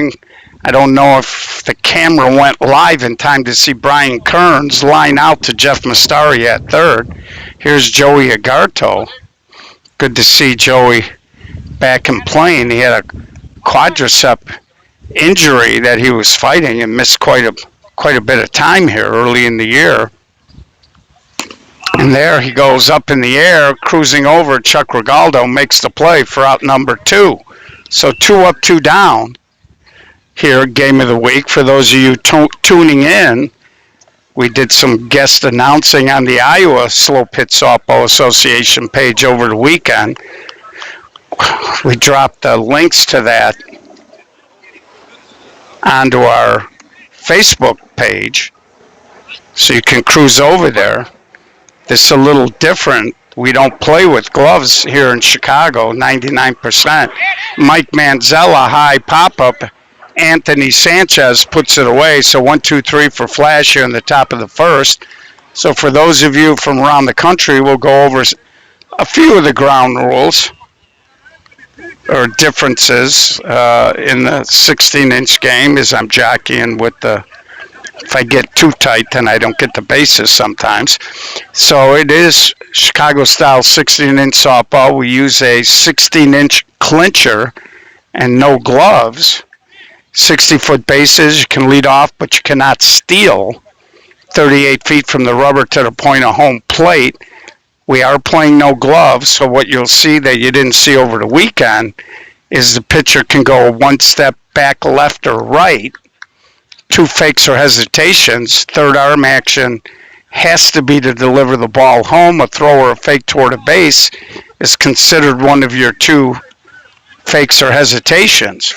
morning. I don't know if the camera went live in time to see Brian Kearns line out to Jeff Mastari at third. Here's Joey Agarto. Good to see Joey back in playing. He had a quadricep injury that he was fighting and missed quite a bit of time here early in the year. And there he goes up in the air, cruising over. Chuck Regaldo makes the play for out number 2. So 2 up, 2 down here, game of the week. For those of you tuning in, we did some guest announcing on the Iowa Slow Pitch Softball Association page over the weekend. We dropped the links to that onto our Facebook page, so you can cruise over there. This is a little different. We don't play with gloves here in Chicago, 99%. Mike Manzella, high pop-up. Anthony Sanchez puts it away. So 1, 2, 3 for Flash here in the top of the first. So for those of you from around the country, we'll go over a few of the ground rules or differences in the 16-inch game as I'm jockeying with the... If I get too tight, then I don't get the bases sometimes. So it is Chicago-style 16-inch softball. We use a 16-inch clincher and no gloves. 60-foot bases. You can lead off, but you cannot steal. 38 feet from the rubber to the point of home plate. We are playing no gloves, so what you'll see that you didn't see over the weekend is the pitcher can go one step back left or right. 2 fakes or hesitations. Third arm action has to be to deliver the ball home. A throw or a fake toward a base is considered one of your 2 fakes or hesitations.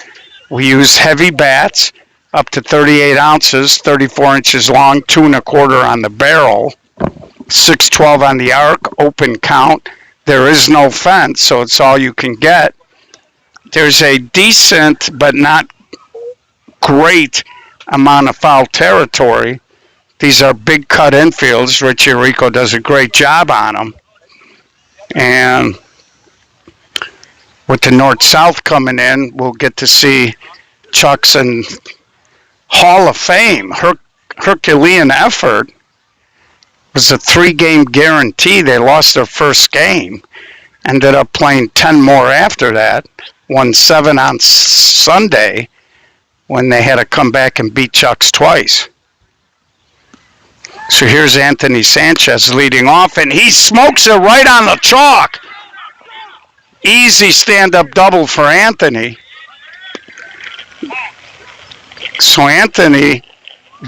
We use heavy bats up to 38 ounces, 34 inches long, 2 1/4 on the barrel, 6'12" on the arc, open count. There is no fence, so it's all you can get. There's a decent but not great amount of foul territory. These are big cut infields. Richie Rico does a great job on them. And with the north-south coming in, we'll get to see Chuck's and Hall of Fame. Herculean effort. It was a 3-game guarantee. They lost their first game. Ended up playing 10 more after that. Won 7 on Sunday, when they had to come back and beat Chuck's twice. So here's Anthony Sanchez leading off, and he smokes it right on the chalk. Easy stand-up double for Anthony. So Anthony,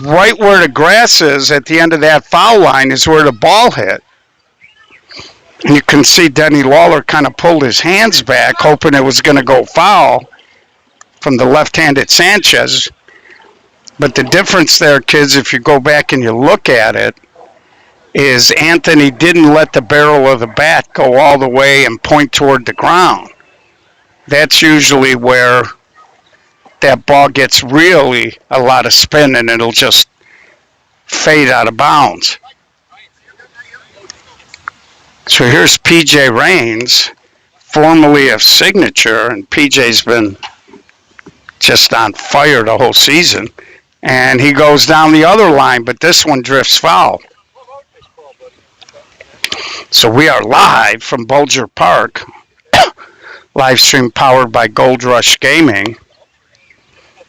right where the grass is at the end of that foul line is where the ball hit. And you can see Denny Lawler kind of pulled his hands back, hoping it was going to go foul from the left-handed Sanchez. But the difference there, kids, if you go back and you look at it, is Anthony didn't let the barrel of the bat go all the way and point toward the ground. That's usually where that ball gets really a lot of spin and it'll just fade out of bounds. So here's PJ Raines, formerly of Signature, and PJ's been just on fire the whole season. And he goes down the other line, but this one drifts foul. So we are live from Bulger Park, live stream powered by Gold Rush Gaming.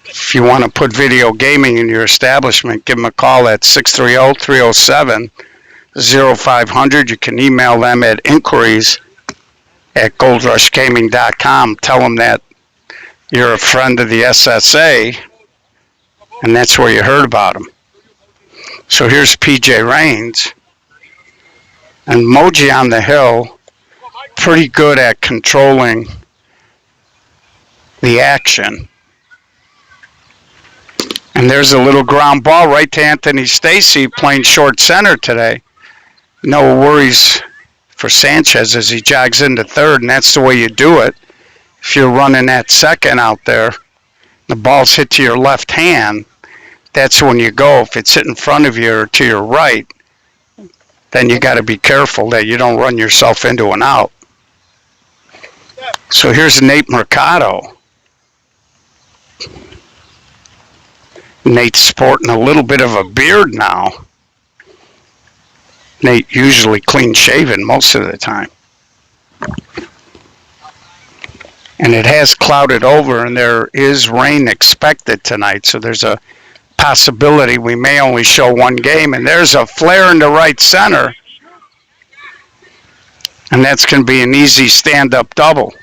If you want to put video gaming in your establishment, give them a call at 630-307-0500. You can email them at inquiries@goldrushgaming.com. Tell them that you're a friend of the SSA, and that's where you heard about them. So here's PJ Raines. And Moji on the hill, pretty good at controlling the action. And there's a little ground ball right to Anthony Stacy playing short center today. No worries for Sanchez as he jogs into third, and that's the way you do it. If you're running at second out there, the ball's hit to your left hand, that's when you go. If it's hit in front of you or to your right, then you got to be careful that you don't run yourself into an out. So here's Nate Mercado. Nate's sporting a little bit of a beard now. Nate usually clean shaven most of the time. And it has clouded over, and there is rain expected tonight, so there's a possibility we may only show one game. And there's a flare in the right center, and that's going to be an easy stand-up double.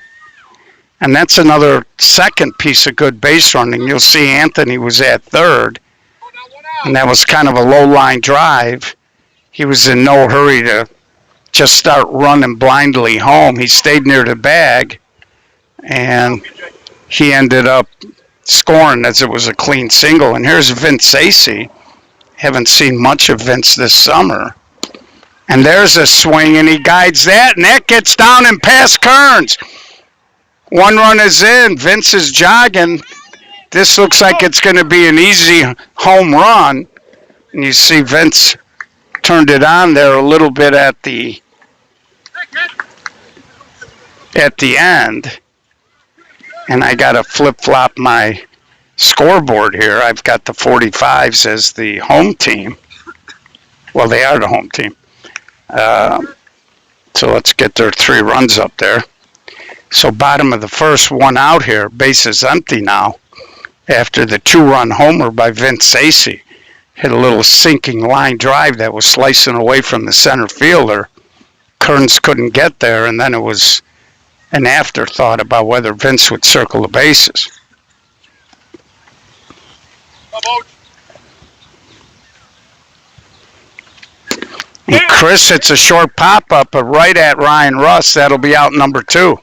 And that's another second piece of good base running. You'll see Anthony was at third, and that was kind of a low-line drive. He was in no hurry to just start running blindly home. He stayed near the bag, and he ended up scoring as it was a clean single. And here's Vince Acey. Haven't seen much of Vince this summer. And there's a swing, and he guides that, and that gets down and past Kearns. One run is in. Vince is jogging. This looks like it's going to be an easy home run. And you see Vince turned it on there a little bit at the end. And I got to flip-flop my scoreboard here. I've got the 45s as the home team. Well, they are the home team. So let's get their 3 runs up there. So bottom of the first, one out here. Base is empty now after the 2-run homer by Vince Acey. Hit a little sinking line drive that was slicing away from the center fielder. Kearns couldn't get there, and then it was an afterthought about whether Vince would circle the bases. And Chris hits a short pop-up, but right at Ryan Russ. That'll be out number 2.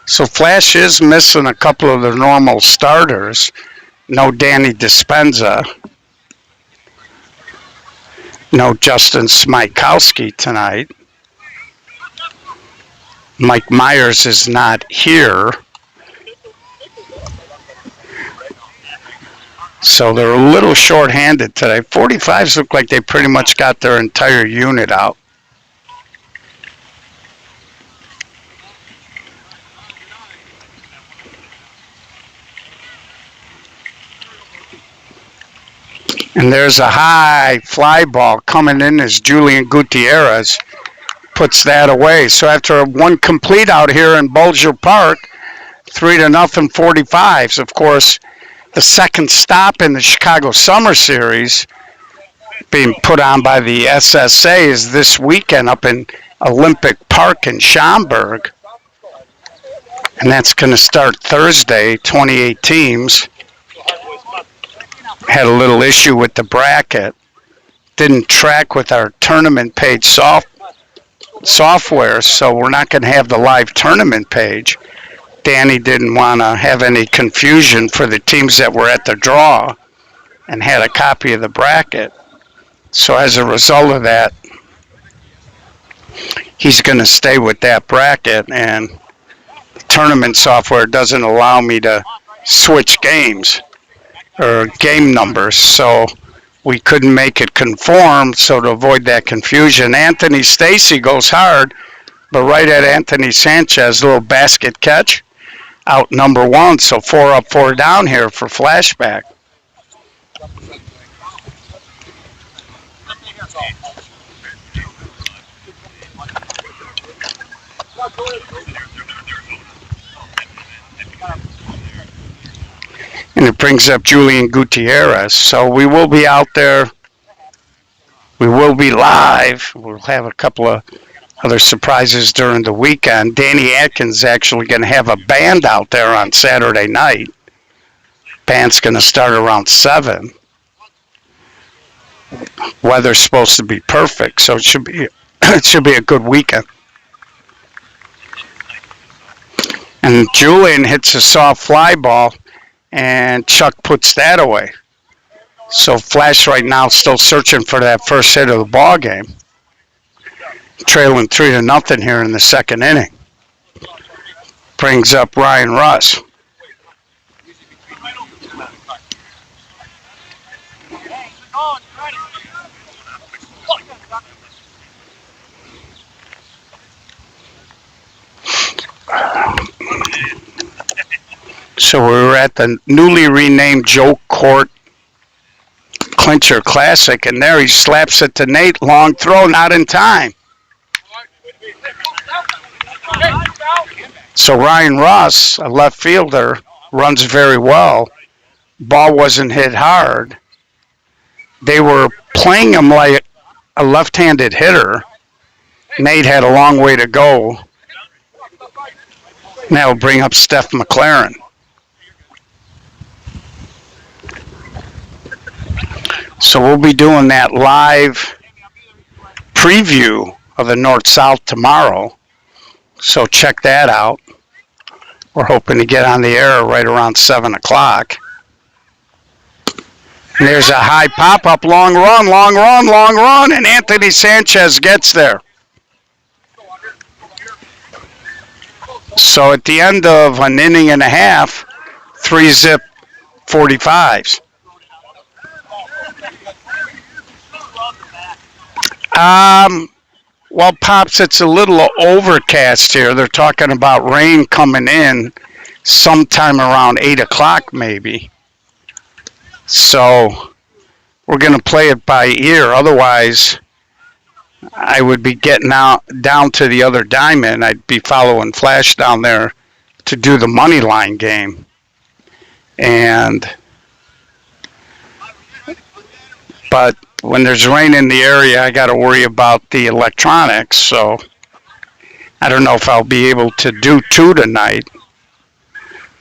So Flash is missing a couple of the normal starters. No Danny Dispenza. No Justin Smykowski tonight. Mike Myers is not here. So they're a little short-handed today. 45s look like they pretty much got their entire unit out. And there's a high fly ball coming in as Julian Gutierrez puts that away. So after one complete out here in Bulger Park, 3-0 45s. Of course, the second stop in the Chicago Summer Series being put on by the SSA is this weekend up in Olympic Park in Schaumburg. And that's going to start Thursday, 28 teams. Had a little issue with the bracket. Didn't track with our tournament page software, so we're not going to have the live tournament page. Danny didn't want to have any confusion for the teams that were at the draw and had a copy of the bracket. So as a result of that, he's going to stay with that bracket, and the tournament software doesn't allow me to switch games or game numbers, so we couldn't make it conform. So to avoid that confusion, Anthony Stacy goes hard, but right at Anthony Sanchez, little basket catch, out number 1. So 4 up, 4 down here for Flashback. And it brings up Julian Gutierrez. So we will be out there. We will be live. We'll have a couple of other surprises during the weekend. Danny Atkins is actually going to have a band out there on Saturday night. Band's going to start around 7. Weather's supposed to be perfect, so it should be a good weekend. And Julian hits a soft fly ball, and Chuck puts that away. So Flash right now still searching for that first hit of the ball game. Trailing 3-0 here in the second inning. Brings up Ryan Russ. So we were at the newly renamed Joe Court clincher classic, and there he slaps it to Nate. Long throw, not in time. So Ryan Ross, a left fielder, runs very well. Ball wasn't hit hard. They were playing him like a left-handed hitter. Nate had a long way to go. Now we'll bring up Steph McLaren. So we'll be doing that live preview of the North-South tomorrow. So check that out. We're hoping to get on the air right around 7 o'clock. And there's a high pop-up, long run, and Anthony Sanchez gets there. So at the end of an inning and a half, 3-zip 45s. Well, Pops, it's a little overcast here. They're talking about rain coming in sometime around 8 o'clock maybe. So we're going to play it by ear. Otherwise, I would be getting out down to the other diamond. I'd be following Flash down there to do the money line game. But when there's rain in the area, I got to worry about the electronics. So I don't know if I'll be able to do 2 tonight.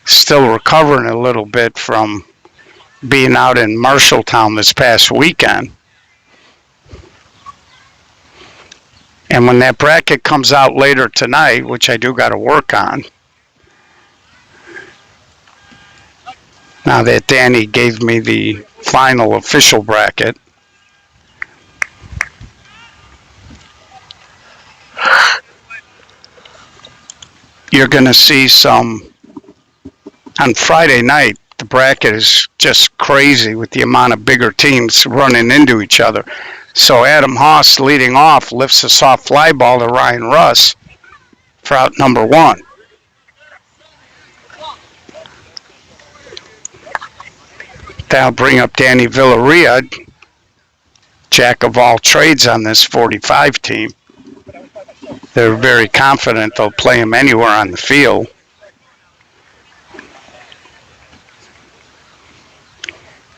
Still recovering a little bit from being out in Marshalltown this past weekend. And when that bracket comes out later tonight, which I do got to work on, now that Danny gave me the final official bracket, you're going to see some, on Friday night, the bracket is just crazy with the amount of bigger teams running into each other. So Adam Haas leading off lifts a soft fly ball to Ryan Russ for out number 1. That'll bring up Danny Villarreal, jack of all trades on this 45 team. They're very confident they'll play him anywhere on the field.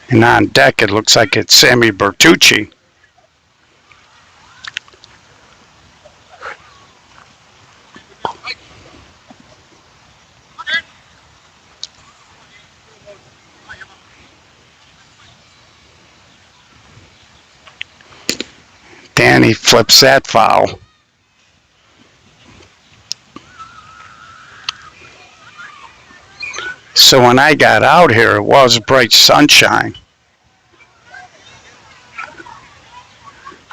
And on deck, it looks like it's Sammy Bertucci. Danny flips that foul. So when I got out here, it was bright sunshine.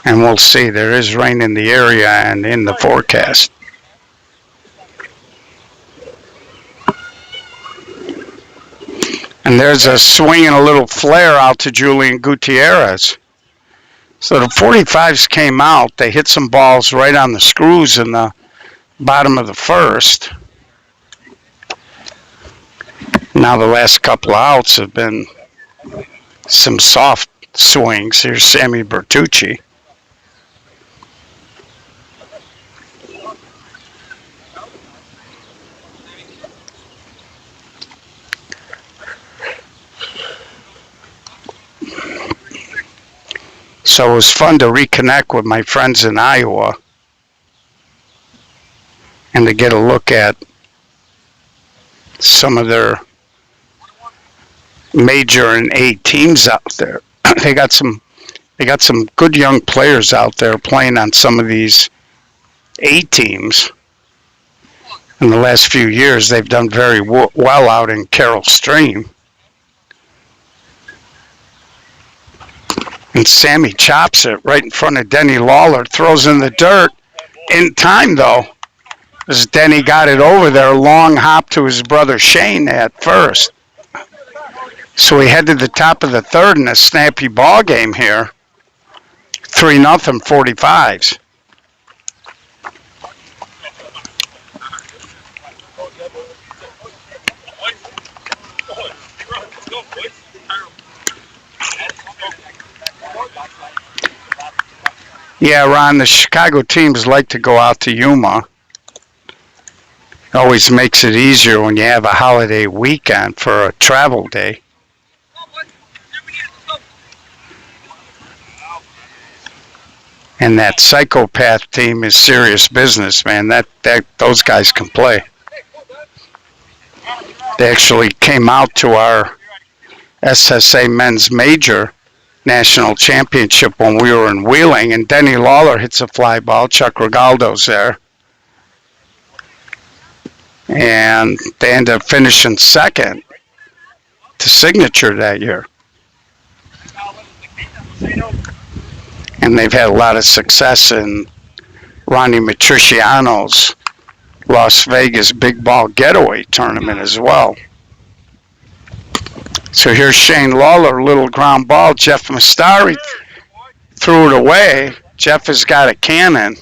And we'll see, there is rain in the area and in the forecast. And there's a swing and a little flare out to Julian Gutierrez. So the 45s came out. They hit some balls right on the screws in the bottom of the first. Now the last couple of outs have been some soft swings. Here's Sammy Bertucci. So it was fun to reconnect with my friends in Iowa and to get a look at some of their major and A teams out there. They got some good young players out there playing on some of these A teams. In the last few years, they've done very well out in Carroll Stream. And Sammy chops it right in front of Denny Lawler, throws in the dirt. In time, though, as Denny got it over there, long hop to his brother Shane at first. So we head to the top of the third in a snappy ball game here. 3-0 45s. Yeah, Ron, the Chicago teams like to go out to Yuma. Always makes it easier when you have a holiday weekend for a travel day. And that psychopath team is serious business, man. That those guys can play. They actually came out to our SSA men's major national championship when we were in Wheeling, and Denny Lawler hits a fly ball. Chuck Regaldo's there. And they ended up finishing second to Signature that year. And they've had a lot of success in Ronnie Matriciano's Las Vegas Big Ball Getaway Tournament as well. So here's Shane Lawler, little ground ball. Jeff Mastari threw it away. Jeff has got a cannon.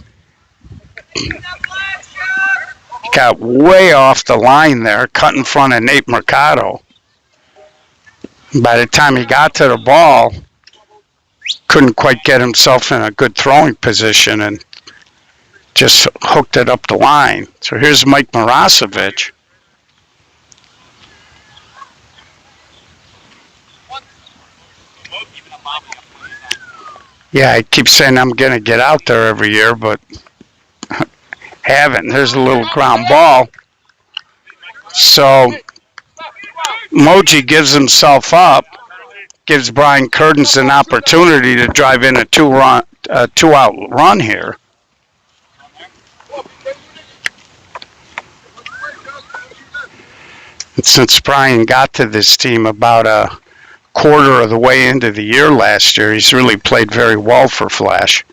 Got way off the line there, cut in front of Nate Mercado. By the time he got to the ball, couldn't quite get himself in a good throwing position and just hooked it up the line. So here's Mike Marasovic. Yeah, I keep saying I'm going to get out there every year, but haven't. There's a little ground ball. So Moji gives himself up, gives Brian Curtins an opportunity to drive in a two-out run here. And since Brian got to this team about a quarter of the way into the year last year, he's really played very well for Flash.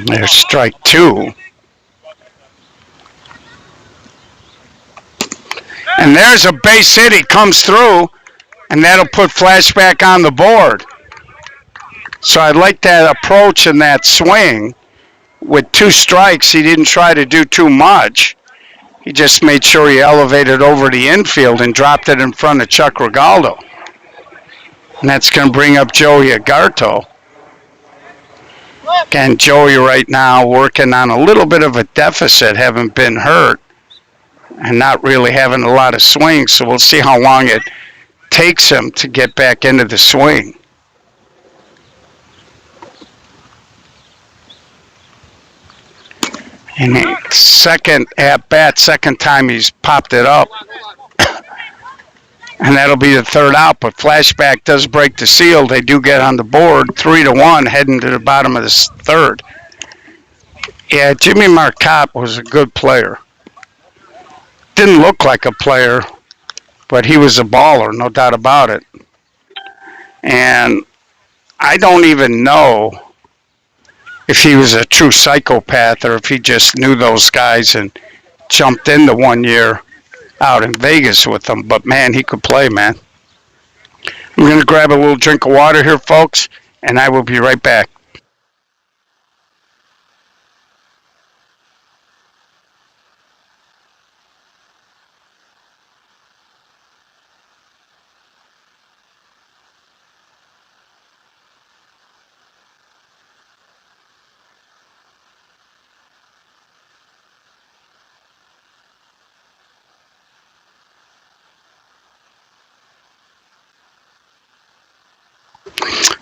There's strike two. And there's a base hit. He comes through, and that'll put Flash back on the board. So I like that approach and that swing. With two strikes, he didn't try to do too much. He just made sure he elevated over the infield and dropped it in front of Chuck Regaldo. And that's going to bring up Joey Agarto. Again, Joey right now working on a little bit of a deficit, having been hurt and not really having a lot of swings. So we'll see how long it takes him to get back into the swing. And second at bat, second time he's popped it up. And that'll be the third out, but Flashback does break the seal. They do get on the board 3-1 heading to the bottom of the third. Yeah, Jimmy Marcotte was a good player. Didn't look like a player, but he was a baller, no doubt about it. And I don't even know if he was a true psychopath or if he just knew those guys and jumped in the 1 year out in Vegas with them. But, man, he could play, man. I'm going to grab a little drink of water here, folks, and I will be right back.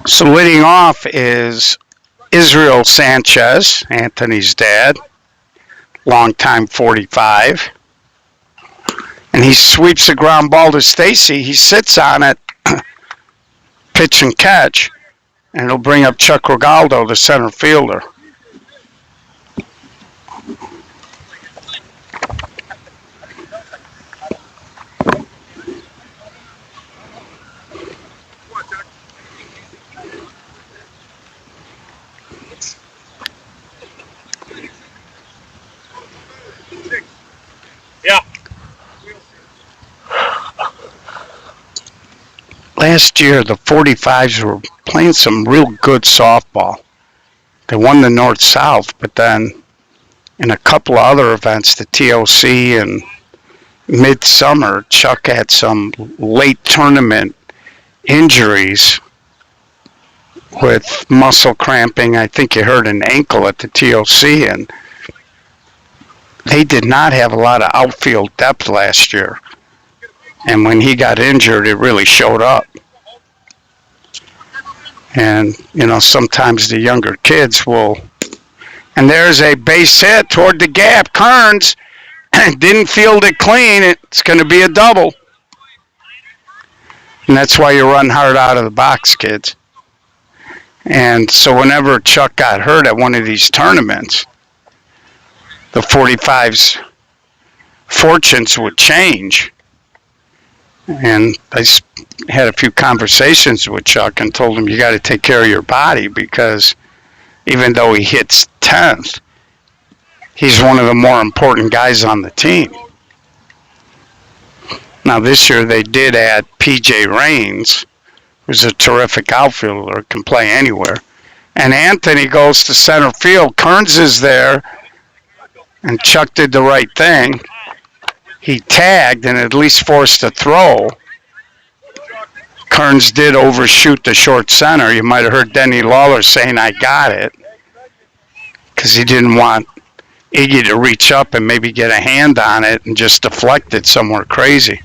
So leading off is Israel Sanchez, Anthony's dad, longtime 45. And he sweeps the ground ball to Stacy. He sits on it, pitch and catch, and it'll bring up Chuck Regaldo, the center fielder. Last year, the 45s were playing some real good softball. They won the North-South, but then in a couple of other events, the TOC and midsummer, Chuck had some late tournament injuries with muscle cramping. I think he hurt an ankle at the TOC, and they did not have a lot of outfield depth last year. And when he got injured, it really showed up. And, you know, sometimes the younger kids will. And there's a base hit toward the gap. Kearns didn't field it clean. It's going to be a double. And that's why you run hard out of the box, kids. And so whenever Chuck got hurt at one of these tournaments, the 45's fortunes would change. And I had a few conversations with Chuck and told him, you got to take care of your body, because even though he hits 10th, he's one of the more important guys on the team. Now this year they did add P.J. Raines, who's a terrific outfielder, can play anywhere. And Anthony goes to center field. Kearns is there, and Chuck did the right thing. He tagged and at least forced a throw. Kearns did overshoot the short center. You might have heard Denny Lawler saying, I got it, because he didn't want Iggy to reach up and maybe get a hand on it and just deflect it somewhere crazy.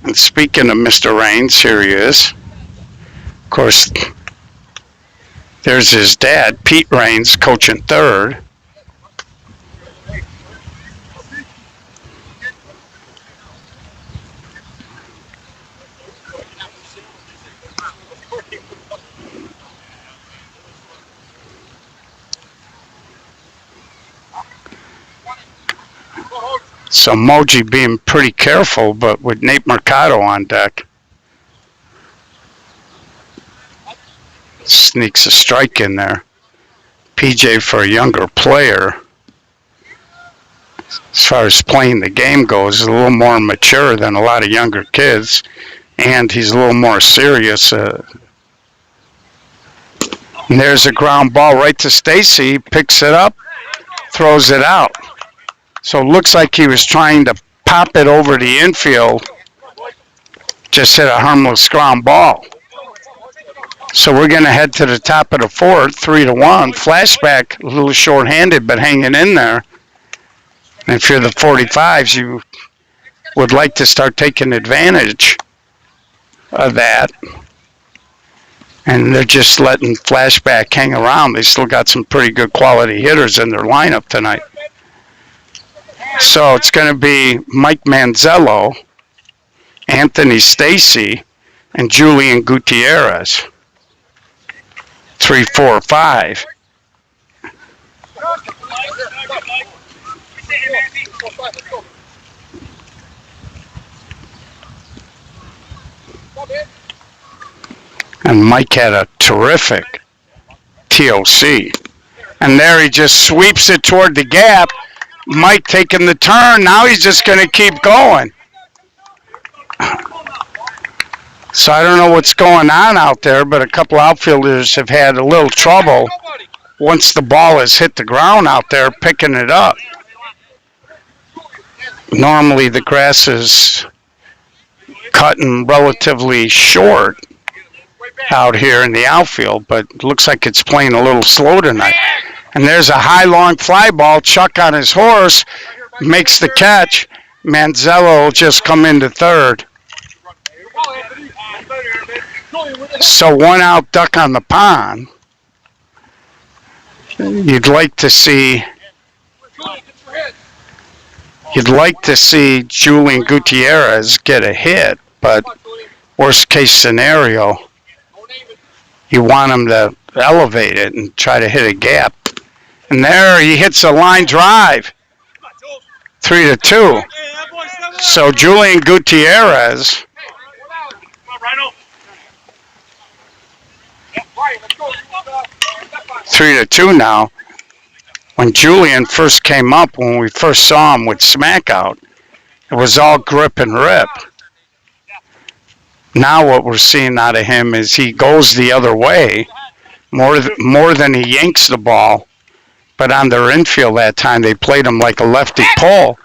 And speaking of Mr. Raines, here he is. Of course, there's his dad, Pete Raines, coaching third. So Moji being pretty careful, but with Nate Mercado on deck. Sneaks a strike in there. PJ, for a younger player, as far as playing the game goes, is a little more mature than a lot of younger kids, and he's a little more serious. And there's a ground ball right to Stacy. Picks it up, throws it out. So it looks like he was trying to pop it over the infield. Just hit a harmless ground ball. So we're going to head to the top of the fourth, 3-1. Flashback, a little short-handed, but hanging in there. And if you're the 45s, you would like to start taking advantage of that. And they're just letting Flashback hang around. They still got some pretty good quality hitters in their lineup tonight. So it's going to be Mike Manzello, Anthony Stacy, and Julian Gutierrez. 3, 4, 5. And Mike had a terrific TOC. And there he just sweeps it toward the gap. Mike taking the turn. Now he's just going to keep going. So I don't know what's going on out there, but a couple outfielders have had a little trouble once the ball has hit the ground out there picking it up. Normally the grass is cutting relatively short out here in the outfield, but it looks like it's playing a little slow tonight. And there's a high, long fly ball. Chuck on his horse makes the catch. Manzello will just come into third. So 1 out, duck on the pond. You'd like to see Julian Gutierrez get a hit, but worst case scenario, you want him to elevate it and try to hit a gap. And there he hits a line drive. 3-2. So Julian Gutierrez 3-2 now. When Julian first came up, when we first saw him with smack out, it was all grip and rip. Now what we're seeing out of him is he goes the other way, more than he yanks the ball. But on their infield that time, they played him like a lefty pull.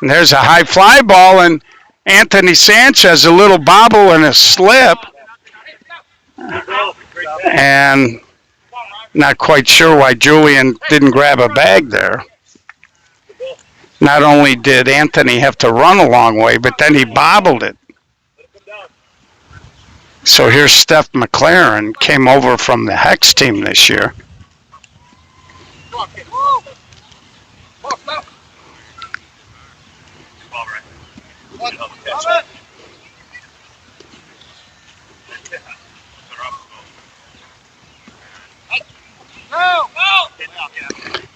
And there's a high fly ball, and Anthony Sanchez, a little bobble and a slip. And not quite sure why Julian didn't grab a bag there. Not only did Anthony have to run a long way, but then he bobbled it. So here's Steph McLaren, came over from the Hex team this year.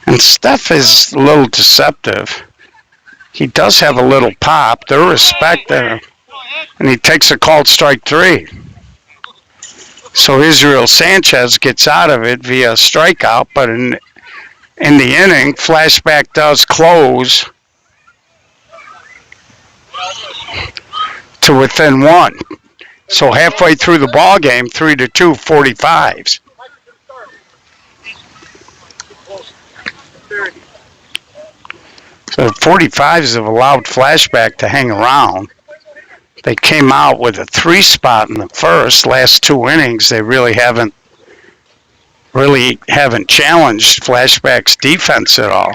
And Steph is a little deceptive. He does have a little pop. They're respected. And he takes a called strike 3. So Israel Sanchez gets out of it via strikeout, but in the inning, flashback does close to within 1. So halfway through the ball game, 3-2, 45s. So the 45s have allowed flashback to hang around. They came out with a 3 spot in the first. Last 2 innings, they really haven't challenged flashback's defense at all.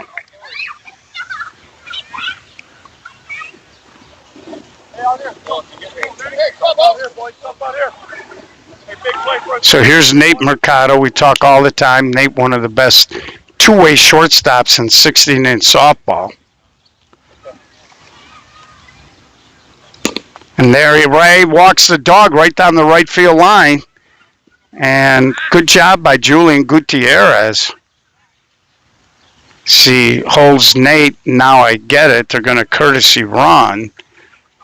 So here's Nate Mercado. We talk all the time. Nate, one of the best two-way shortstops in 16-inch softball. And there Ray walks the dog right down the right field line. And good job by Julian Gutierrez. She holds Nate. Now I get it. They're going to courtesy run.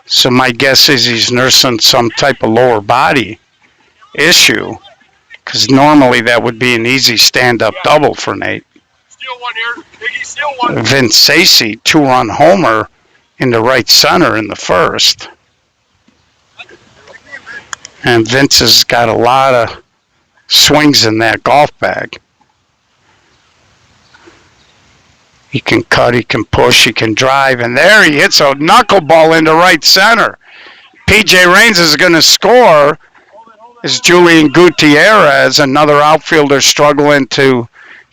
So my guess is he's nursing some type of lower body issue. Because normally that would be an easy stand-up double for Nate. Steal one here. Biggie, steal one. Vince Sacy, 2-run homer in the right center in the first. And Vince has got a lot of swings in that golf bag. He can cut, he can push, he can drive, and there he hits a knuckleball into right center. P.J. Raines is going to score as Julian Gutierrez, another outfielder, struggling to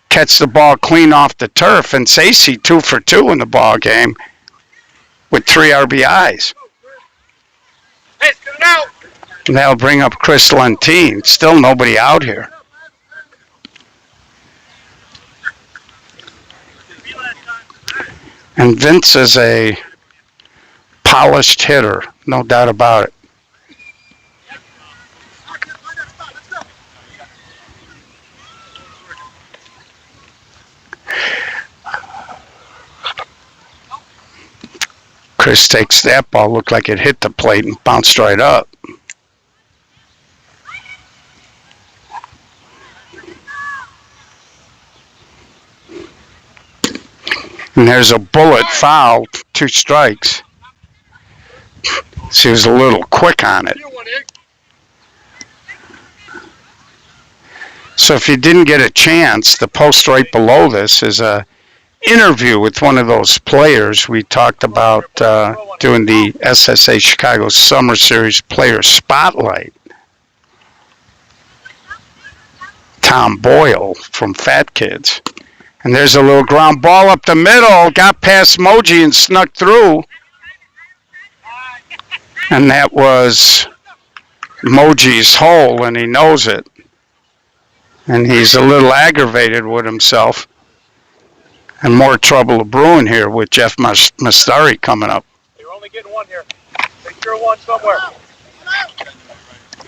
catch the ball clean off the turf. And Sacy 2 for 2 in the ball game with 3 RBIs. Hey, get it out. And that'll bring up Chris Lentine. Still nobody out here. And Vince is a polished hitter, no doubt about it. Chris takes that ball, looked like it hit the plate and bounced right up. And there's a bullet foul, 2 strikes. She was a little quick on it. So if you didn't get a chance, the post right below this is a interview with one of those players we talked about doing the SSA Chicago Summer Series Player Spotlight. Tom Boyle from Fat Kids. And there's a little ground ball up the middle, got past Moji and snuck through. And that was Moji's hole, and he knows it. And he's a little aggravated with himself. And more trouble brewing here with Jeff Mastari coming up. You're only getting one here. Take your one somewhere.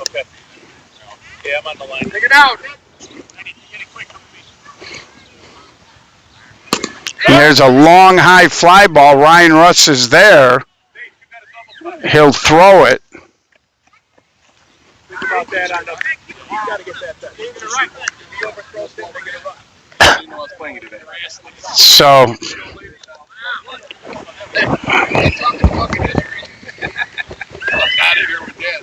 Okay. Yeah, I'm on the line. Take it out. And there's a long, high fly ball. Ryan Russ is there. He'll throw it. Think about that on the. You got to get that back. Right. If you overthrow it, they get a run. You know I was playing today. So. Out of here with that.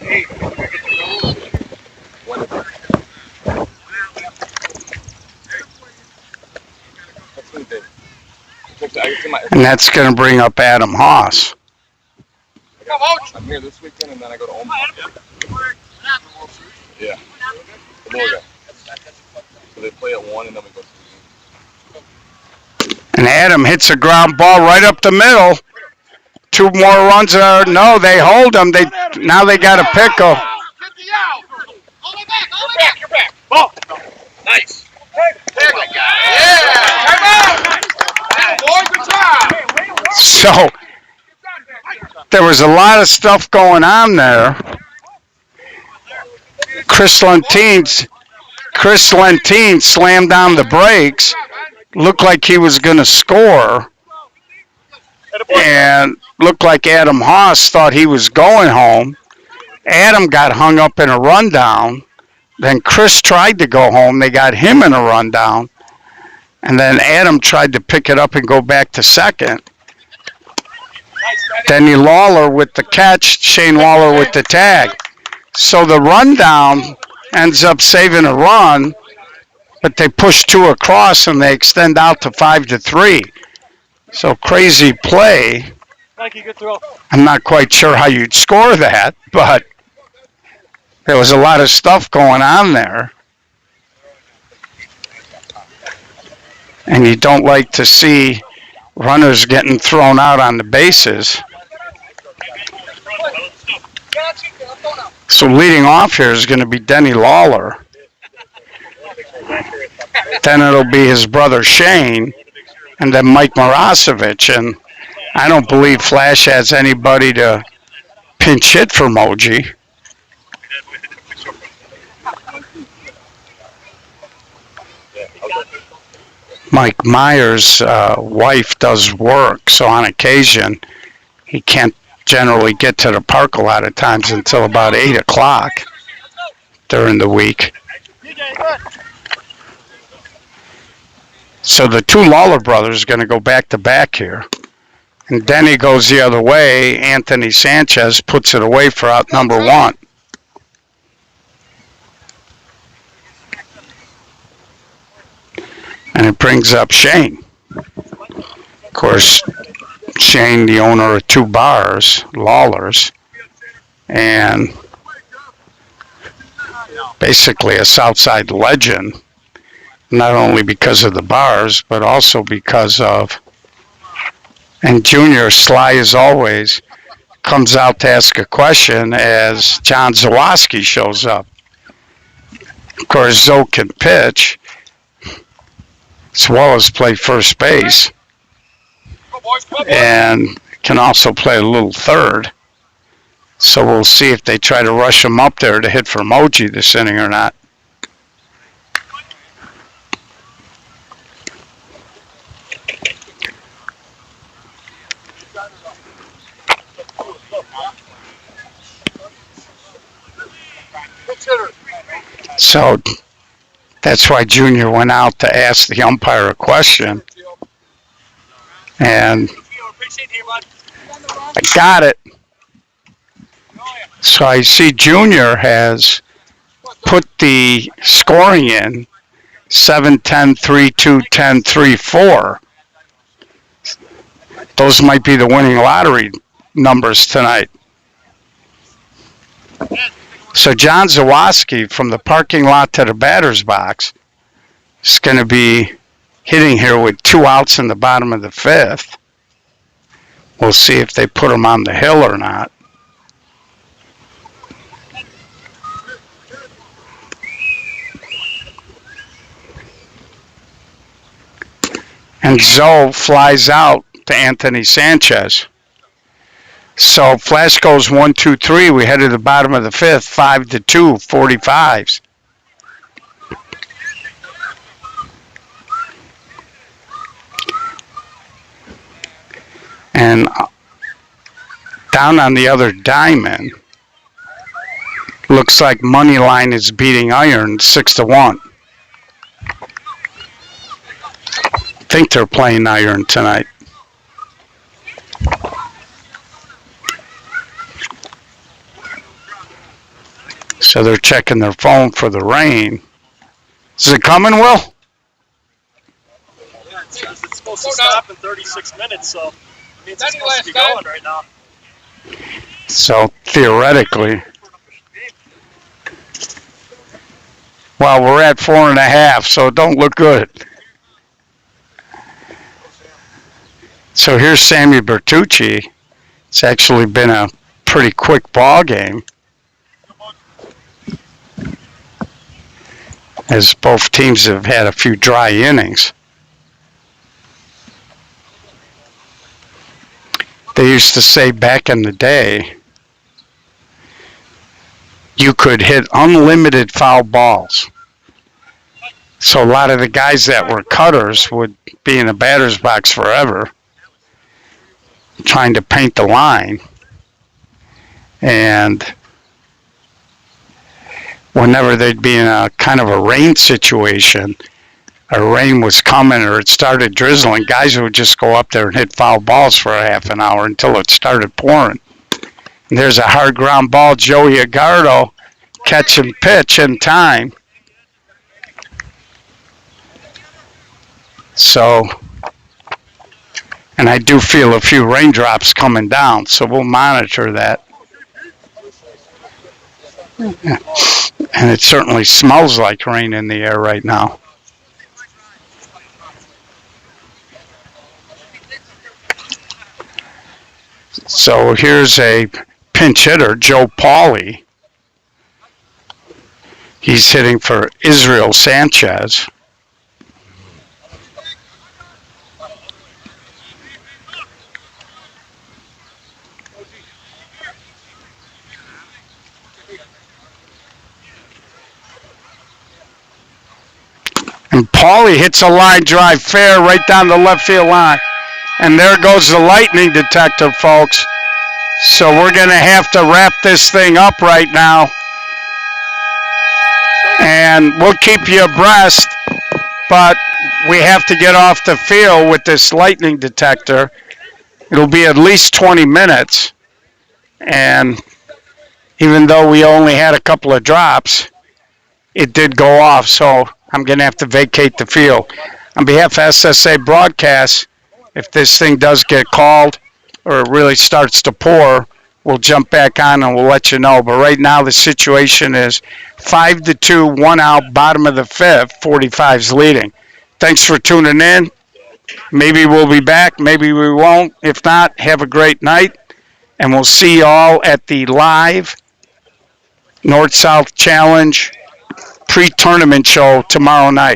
Hey, And that's going to bring up Adam Haas. I'm here this weekend, and then I go to Omaha. Yeah. Bulger. So they play at 1, and then we go to the game. And Adam hits a ground ball right up the middle. 2 more runs are no, they hold him. Now they got a pickle. You're back. Ball. Nice. So there was a lot of stuff going on there. Chris Lentine slammed down the brakes. Looked like he was going to score. And looked like Adam Haas thought he was going home. Adam got hung up in a rundown. Then Chris tried to go home. They got him in a rundown. And then Adam tried to pick it up and go back to second. Denny Lawler with the catch, Shane Waller with the tag. So the rundown ends up saving a run, but they push 2 across and they extend out to 5-3. So crazy play. I'm not quite sure how you'd score that, but there was a lot of stuff going on there. And you don't like to see runners getting thrown out on the bases. So leading off here is going to be Denny Lawler. Then it'll be his brother Shane, and then Mike Marasovic. And I don't believe Flash has anybody to pinch hit for Moji. Mike Myers' wife does work, so on occasion he can't generally get to the park a lot of times until about 8 o'clock during the week. So the 2 Lawler brothers are going to go back-to-back here. And Denny goes the other way. Anthony Sanchez puts it away for out number 1. And it brings up Shane. Of course, Shane, the owner of 2 bars, Lawler's, and basically a Southside legend, not only because of the bars, but also because of, and Junior, sly as always, comes out to ask a question as John Zawoski shows up. Of course, Zoe can pitch, as well as play first base, and can also play a little third. So we'll see if they try to rush him up there to hit for Moji this inning or not. So that's why Junior went out to ask the umpire a question. And I got it. So I see Junior has put the scoring in 7-10, 3-2, 10, 3-4. Those might be the winning lottery numbers tonight. So John Zawoski from the parking lot to the batter's box is going to be hitting here with 2 outs in the bottom of the 5th. We'll see if they put him on the hill or not. And Zoe flies out to Anthony Sanchez. So Flash goes 1, 2, 3. We head to the bottom of the 5th, 5-2, 45s. And down on the other diamond, looks like Moneyline is beating Iron 6-1. I think they're playing Iron tonight. So they're checking their phone for the rain. Is it coming, Will? supposed to stop in 36 minutes, so it means it's supposed to be going right now. So theoretically, well, we're at 4.5, so it don't look good. So here's Sammy Bertucci. It's actually been a pretty quick ball game, as both teams have had a few dry innings. They used to say back in the day, you could hit unlimited foul balls. So a lot of the guys that were cutters would be in the batter's box forever, trying to paint the line. And whenever they'd be in a kind of a rain situation, or rain was coming or it started drizzling, guys would just go up there and hit foul balls for a half an hour until it started pouring. And there's a hard ground ball. Joey Agardo catching pitch in time. So, and I do feel a few raindrops coming down, so we'll monitor that. And it certainly smells like rain in the air right now. So here's a pinch hitter, Joe Pauly. He's hitting for Israel Sanchez. And Pauly hits a line drive fair right down the left field line. And there goes the lightning detector, folks. So we're going to have to wrap this thing up right now. And we'll keep you abreast, but we have to get off the field with this lightning detector. It'll be at least 20 minutes. And even though we only had a couple of drops, it did go off. So I'm going to have to vacate the field. On behalf of SSA Broadcast, if this thing does get called or it really starts to pour, we'll jump back on and we'll let you know. But right now the situation is 5-2, 1 out, bottom of the fifth, 45's leading. Thanks for tuning in. Maybe we'll be back, maybe we won't. If not, have a great night, and we'll see you all at the live North-South Challenge pre-tournament show tomorrow night.